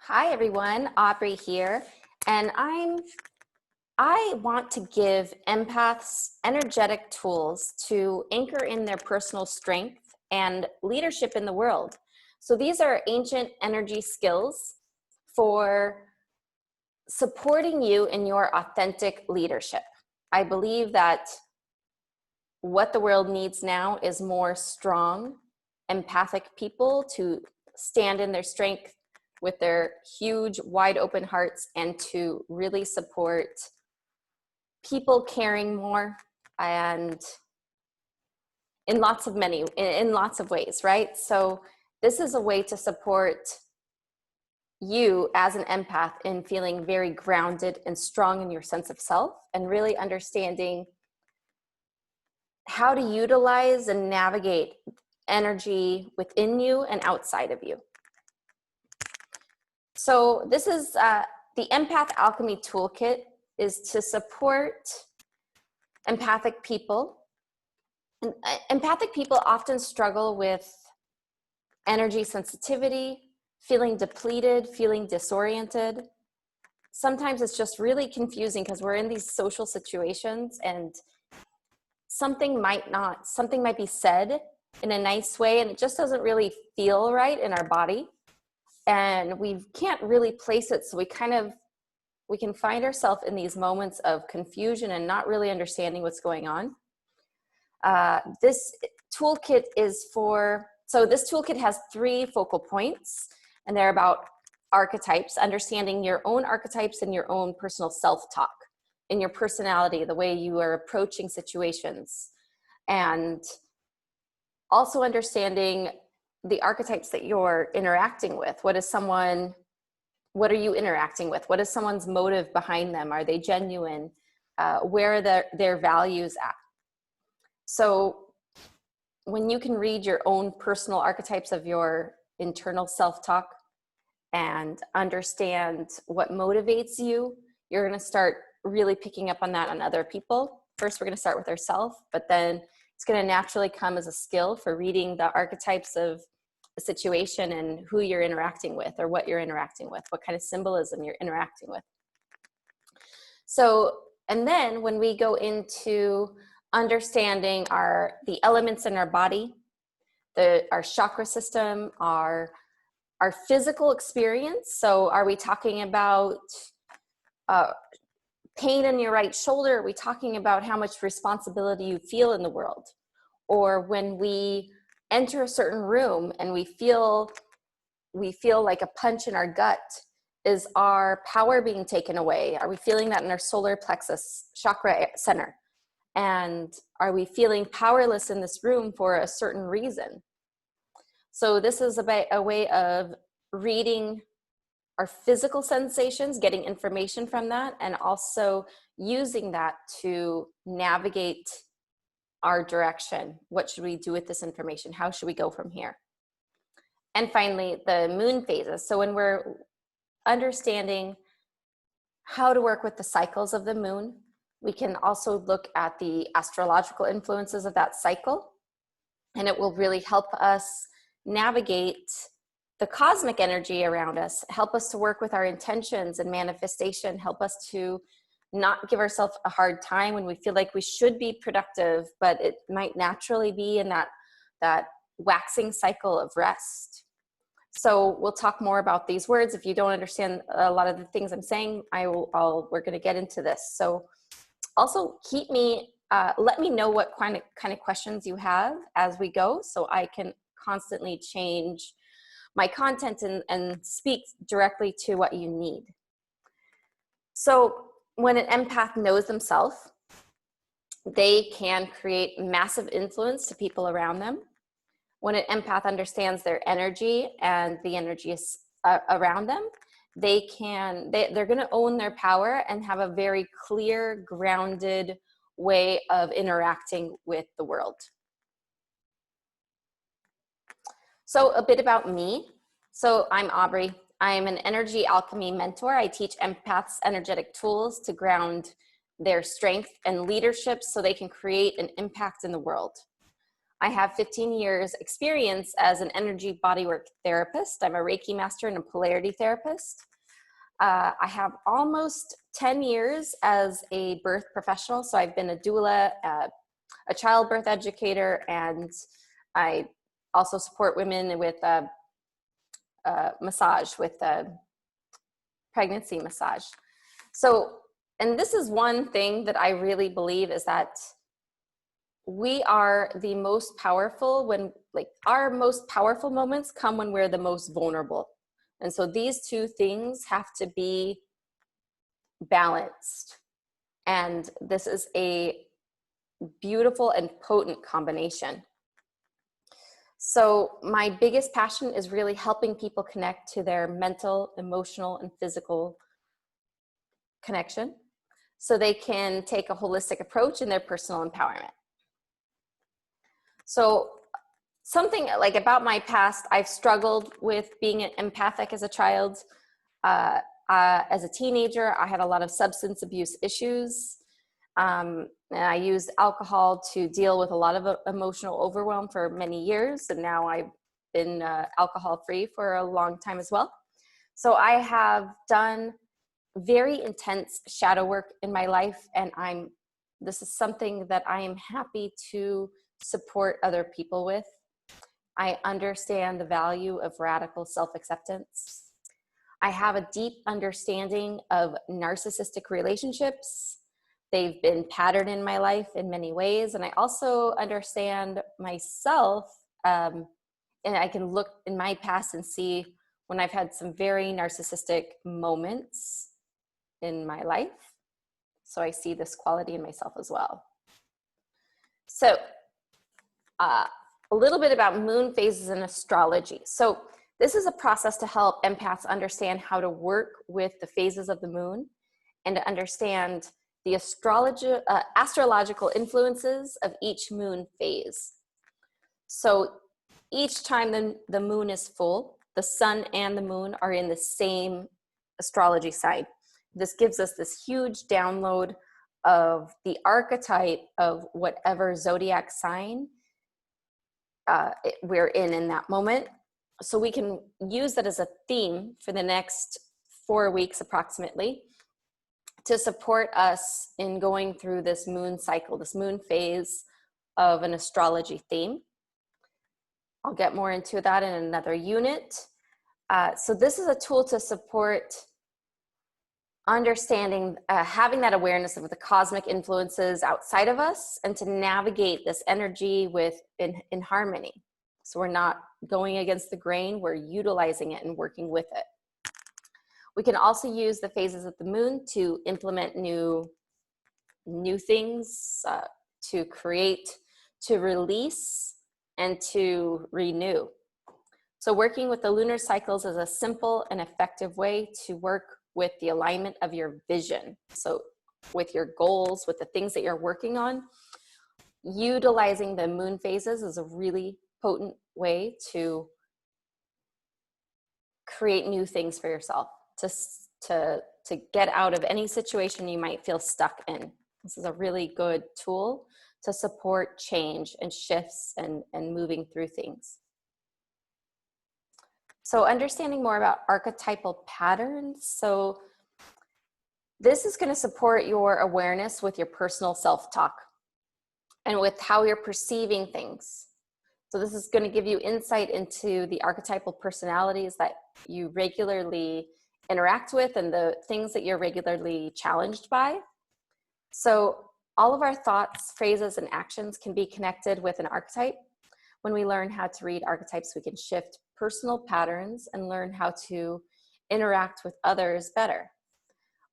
Hi everyone, Aubrey here, and I want to give empaths energetic tools to anchor in their personal strength and leadership in the world. So these are ancient energy skills for supporting you in your authentic leadership. I believe that what the world needs now is more strong, empathic people to stand in their strength with their huge, wide open hearts and to really support people caring more and in lots of ways, right? So this is a way to support you as an empath in feeling very grounded and strong in your sense of self and really understanding how to utilize and navigate energy within you and outside of you. So this is the Empath Alchemy Toolkit is to support empathic people. And empathic people often struggle with energy sensitivity, feeling depleted, feeling disoriented. Sometimes it's just really confusing because we're in these social situations and something might be said in a nice way and it just doesn't really feel right in our body. And we can't really place it, so we can find ourselves in these moments of confusion and not really understanding what's going on. This toolkit this toolkit has 3 focal points, and they're about archetypes, understanding your own archetypes and your own personal self-talk, in your personality, the way you are approaching situations, and also understanding the archetypes that you're interacting with. What are you interacting with? What is someone's motive behind them? Are they genuine? Where are their values at? So when you can read your own personal archetypes of your internal self-talk and understand what motivates you, you're going to start really picking up on that on other people. First, we're going to start with ourselves, but then it's going to naturally come as a skill for reading the archetypes of a situation and who you're interacting with or what you're interacting with, what kind of symbolism you're interacting with. So, and then when we go into understanding the elements in our body, our chakra system, our physical experience. So are we talking about pain in your right shoulder? Are we talking about how much responsibility you feel in the world? Or when we enter a certain room and we feel like a punch in our gut, is our power being taken away? Are we feeling that in our solar plexus chakra center? And are we feeling powerless in this room for a certain reason? So this is a way of reading our physical sensations, getting information from that, and also using that to navigate our direction. What should we do with this information? How should we go from here? And finally, the moon phases. So when we're understanding how to work with the cycles of the moon, we can also look at the astrological influences of that cycle, and it will really help us navigate the cosmic energy around us, help us to work with our intentions and manifestation, help us to not give ourselves a hard time when we feel like we should be productive, but it might naturally be in that waxing cycle of rest. So we'll talk more about these words. If you don't understand a lot of the things I'm saying, we're going to get into this. So also let me know what kind of questions you have as we go, so I can constantly change my content and speak directly to what you need. So when an empath knows themselves, they can create massive influence to people around them. When an empath understands their energy and the energy is around them, they're going to own their power and have a very clear, grounded way of interacting with the world. So a bit about me. So I'm Aubrey. I'm an energy alchemy mentor. I teach empaths energetic tools to ground their strength and leadership so they can create an impact in the world. I have 15 years experience as an energy bodywork therapist. I'm a Reiki master and a polarity therapist. I have almost 10 years as a birth professional. So I've been a doula, a childbirth educator, and I also support women with massage, with pregnancy massage. So, and this is one thing that I really believe is that we are the most powerful when, like, our most powerful moments come when we're the most vulnerable. And so these two things have to be balanced. And this is a beautiful and potent combination. So my biggest passion is really helping people connect to their mental, emotional, and physical connection so they can take a holistic approach in their personal empowerment. So something like about my past, I've struggled with being empathic as a child. As a teenager, I had a lot of substance abuse issues. And I used alcohol to deal with a lot of emotional overwhelm for many years. And now I've been alcohol-free for a long time as well. So I have done very intense shadow work in my life. And this is something that I am happy to support other people with. I understand the value of radical self-acceptance. I have a deep understanding of narcissistic relationships. They've been patterned in my life in many ways. And I also understand myself, and I can look in my past and see when I've had some very narcissistic moments in my life. So I see this quality in myself as well. So a little bit about moon phases in astrology. So this is a process to help empaths understand how to work with the phases of the moon and to understand the astrological influences of each moon phase. So each time the moon is full, the sun and the moon are in the same astrology sign. This gives us this huge download of the archetype of whatever zodiac sign we're in that moment. So we can use that as a theme for the next 4 weeks approximately to support us in going through this moon cycle, this moon phase of an astrology theme. I'll get more into that in another unit. So this is a tool to support understanding, having that awareness of the cosmic influences outside of us and to navigate this energy in harmony. So we're not going against the grain, we're utilizing it and working with it. We can also use the phases of the moon to implement new things, to create, to release, and to renew. So working with the lunar cycles is a simple and effective way to work with the alignment of your vision. So with your goals, with the things that you're working on, utilizing the moon phases is a really potent way to create new things for yourself, to get out of any situation you might feel stuck in. This is a really good tool to support change and shifts and moving through things. So understanding more about archetypal patterns. So this is going to support your awareness with your personal self-talk and with how you're perceiving things. So this is going to give you insight into the archetypal personalities that you regularly interact with and the things that you're regularly challenged by. So all of our thoughts, phrases, and actions can be connected with an archetype. When we learn how to read archetypes, we can shift personal patterns and learn how to interact with others better.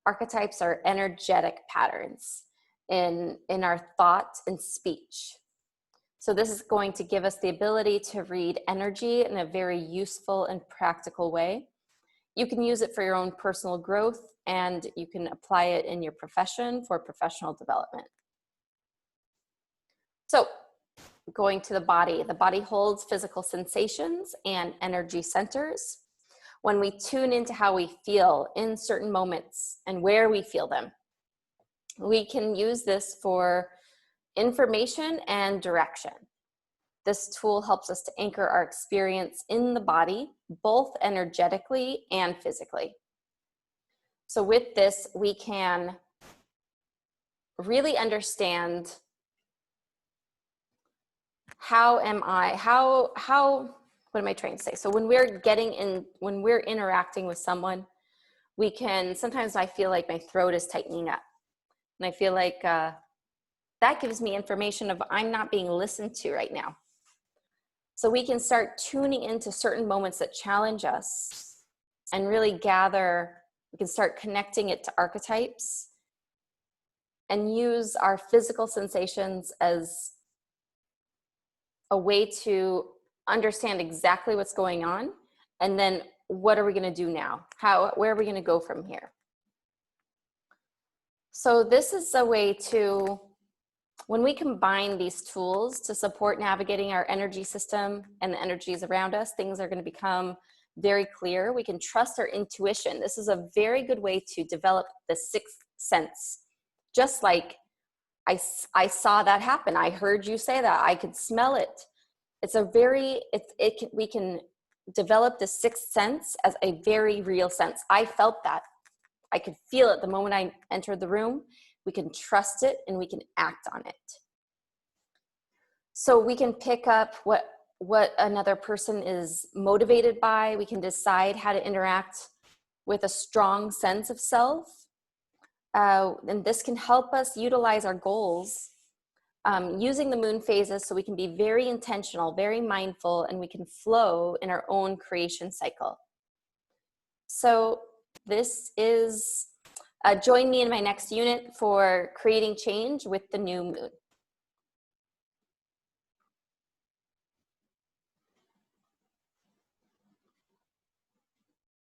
Archetypes are energetic patterns in our thought and speech. So this is going to give us the ability to read energy in a very useful and practical way. You can use it for your own personal growth, and you can apply it in your profession for professional development. So going to the body holds physical sensations and energy centers. When we tune into how we feel in certain moments and where we feel them, we can use this for information and direction. This tool helps us to anchor our experience in the body, both energetically and physically. So with this, we can really understand what am I trying to say? So when we're interacting with someone, sometimes I feel like my throat is tightening up. And I feel like that gives me information of I'm not being listened to right now. So we can start tuning into certain moments that challenge us and really we can start connecting it to archetypes and use our physical sensations as a way to understand exactly what's going on. And then what are we going to do now? Where are we going to go from here? So this is a way when we combine these tools to support navigating our energy system and the energies around us, things are going to become very clear. We can trust our intuition. This is a very good way to develop the sixth sense. Just like I saw that happen. I heard you say that. I could smell it. We can develop the sixth sense as a very real sense. I felt that. I could feel it the moment I entered the room. We can trust it and we can act on it. So we can pick up what another person is motivated by. We can decide how to interact with a strong sense of self. And this can help us utilize our goals using the moon phases so we can be very intentional, very mindful, and we can flow in our own creation cycle. So this is, join me in my next unit for creating change with the new moon.